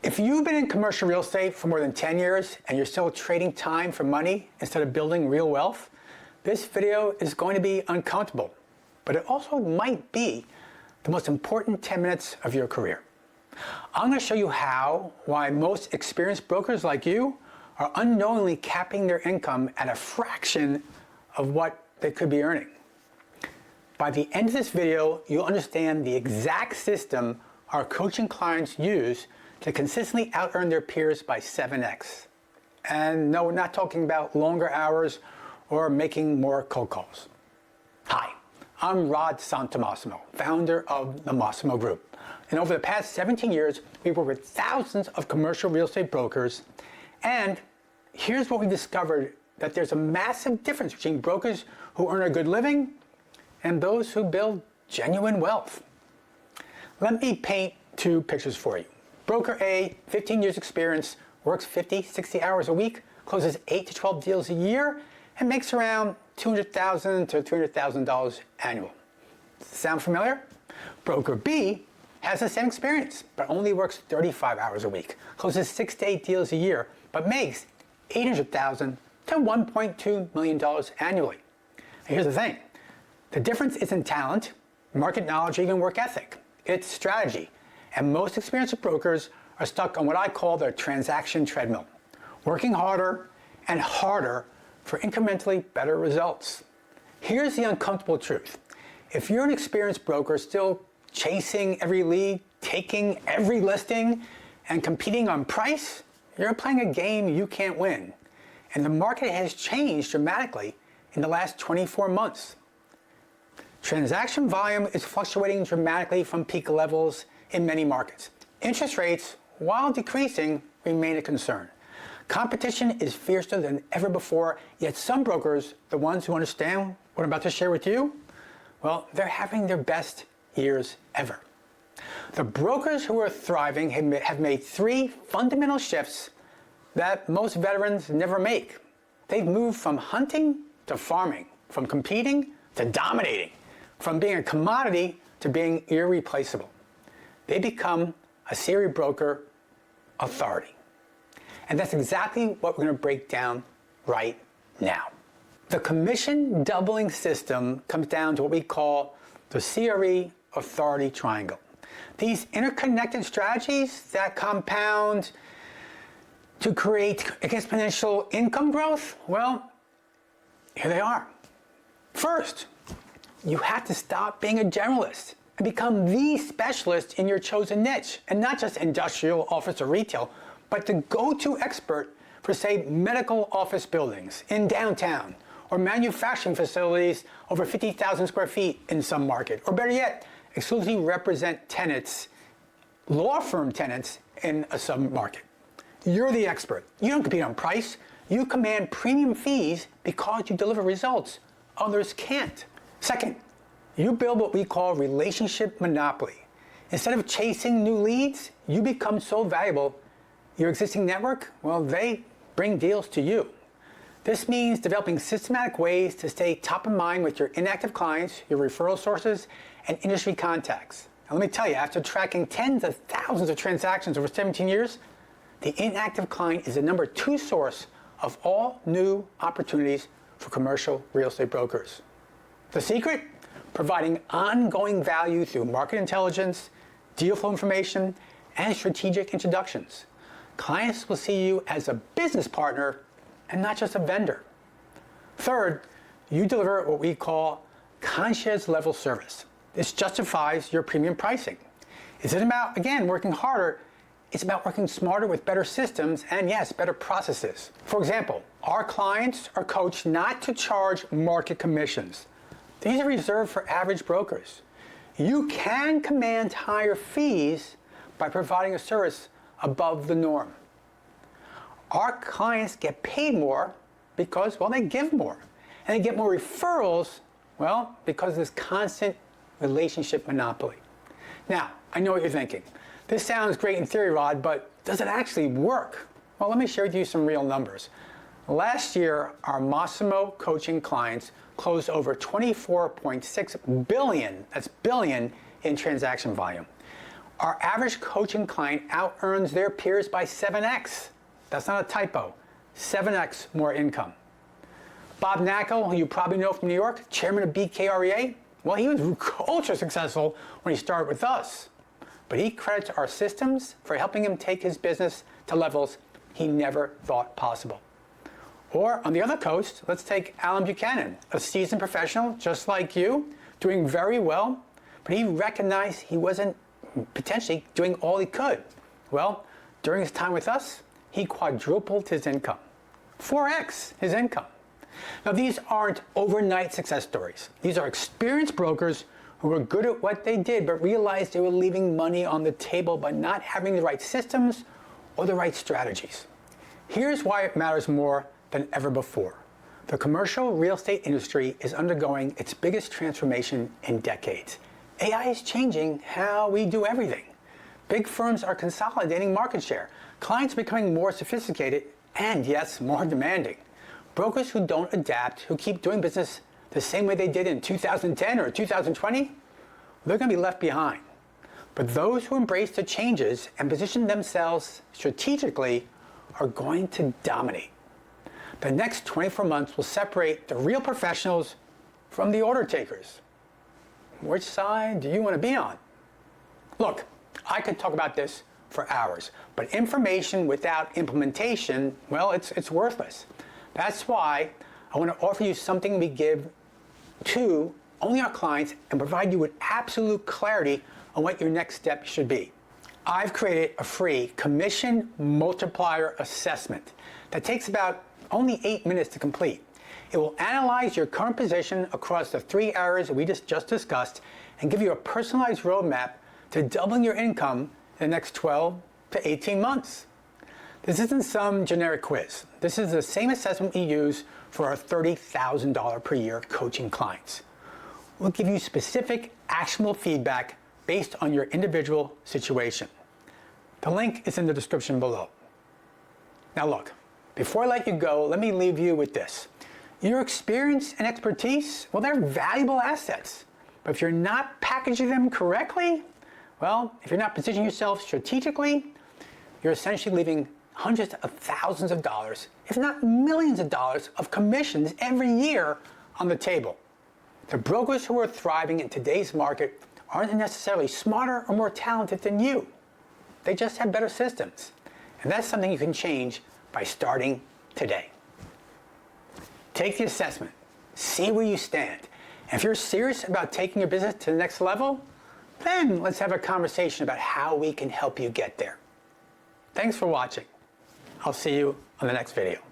If you've been in commercial real estate for more than 10 years and you're still trading time for money instead of building real wealth, this video is going to be uncomfortable, but it also might be the most important 10 minutes of your career. I'm going to show you why most experienced brokers like you are unknowingly capping their income at a fraction of what they could be earning. By the end of this video, you'll understand the exact system our coaching clients use to consistently out-earn their peers by 7x. And no, we're not talking about longer hours or making more cold calls. Hi, I'm Rod Santomassimo, founder of the Massimo Group. And over the past 17 years, we've worked with thousands of commercial real estate brokers. And here's what we discovered, that there's a massive difference between brokers who earn a good living and those who build genuine wealth. Let me paint two pictures for you. Broker A, 15 years experience, works 50, 60 hours a week, closes 8 to 12 deals a year, and makes around $200,000 to $300,000 annual. Sound familiar? Broker B has the same experience, but only works 35 hours a week, closes 6 to 8 deals a year, but makes $800,000 to $1.2 million annually. And here's the thing. The difference isn't talent, market knowledge, or even work ethic. It's strategy. And most experienced brokers are stuck on what I call the transaction treadmill, working harder and harder for incrementally better results. Here's the uncomfortable truth. If you're an experienced broker still chasing every lead, taking every listing, and competing on price, you're playing a game you can't win. And the market has changed dramatically in the last 24 months. Transaction volume is fluctuating dramatically from peak levels in many markets. Interest rates, while decreasing, remain a concern. Competition is fiercer than ever before, yet some brokers, the ones who understand what I'm about to share with you, well, they're having their best years ever. The brokers who are thriving have made 3 fundamental shifts that most veterans never make. They've moved from hunting to farming, from competing to dominating, from being a commodity to being irreplaceable. They become a CRE broker authority. And that's exactly what we're going to break down right now. The commission doubling system comes down to what we call the CRE Authority Triangle. These interconnected strategies that compound to create exponential income growth, well, here they are. First, you have to stop being a generalist and become the specialist in your chosen niche, and not just industrial, office, or retail, but the go-to expert for, say, medical office buildings in downtown, or manufacturing facilities over 50,000 square feet in some market, or better yet, exclusively represent tenants, law firm tenants in a sub-market. You're the expert. You don't compete on price. You command premium fees because you deliver results others can't. Second, you build what we call relationship monopoly. Instead of chasing new leads, you become so valuable, your existing network, well, they bring deals to you. This means developing systematic ways to stay top of mind with your inactive clients, your referral sources, and industry contacts. Now, let me tell you, after tracking tens of thousands of transactions over 17 years, the inactive client is the number 2 source of all new opportunities for commercial real estate brokers. The secret? Providing ongoing value through market intelligence, deal flow information, and strategic introductions. Clients will see you as a business partner and not just a vendor. Third, you deliver what we call concierge level service. This justifies your premium pricing. It's not about, again, working harder. It's about working smarter with better systems and, yes, better processes. For example, our clients are coached not to charge market commissions. These are reserved for average brokers. You can command higher fees by providing a service above the norm. Our clients get paid more because, well, they give more. And they get more referrals, well, because of this constant relationship monopoly. Now, I know what you're thinking. This sounds great in theory, Rod, but does it actually work? Well, let me share with you some real numbers. Last year, our Massimo coaching clients closed over $24.6 billion, that's billion, in transaction volume. Our average coaching client out-earns their peers by 7x. That's not a typo. 7x more income. Bob Knackel, who you probably know from New York, chairman of BKREA, well, he was ultra successful when he started with us. But he credits our systems for helping him take his business to levels he never thought possible. Or on the other coast, let's take Alan Buchanan, a seasoned professional just like you, doing very well, but he recognized he wasn't potentially doing all he could. Well, during his time with us, he quadrupled his income. 4x his income. Now, these aren't overnight success stories. These are experienced brokers who were good at what they did, but realized they were leaving money on the table by not having the right systems or the right strategies. Here's why it matters more than ever before. The commercial real estate industry is undergoing its biggest transformation in decades. AI is changing how we do everything. Big firms are consolidating market share. Clients are becoming more sophisticated and, yes, more demanding. Brokers who don't adapt, who keep doing business the same way they did in 2010 or 2020, they're going to be left behind. But those who embrace the changes and position themselves strategically are going to dominate. The next 24 months will separate the real professionals from the order takers. Which side do you want to be on? Look, I could talk about this for hours, but information without implementation, well, it's worthless. That's why I want to offer you something we give to only our clients and provide you with absolute clarity on what your next step should be. I've created a free commission multiplier assessment that takes about only 8 minutes to complete. It will analyze your current position across the 3 areas we just discussed and give you a personalized roadmap to doubling your income in the next 12 to 18 months. This isn't some generic quiz. This is the same assessment we use for our $30,000 per year coaching clients. We'll give you specific, actionable feedback based on your individual situation. The link is in the description below. Now look, before I let you go, let me leave you with this. Your experience and expertise, well, they're valuable assets. But if you're not packaging them correctly, well, if you're not positioning yourself strategically, you're essentially leaving hundreds of thousands of dollars, if not millions of dollars of commissions every year on the table. The brokers who are thriving in today's market aren't necessarily smarter or more talented than you. They just have better systems. And that's something you can change by starting today. Take the assessment, see where you stand. And if you're serious about taking your business to the next level, then let's have a conversation about how we can help you get there. Thanks for watching. I'll see you on the next video.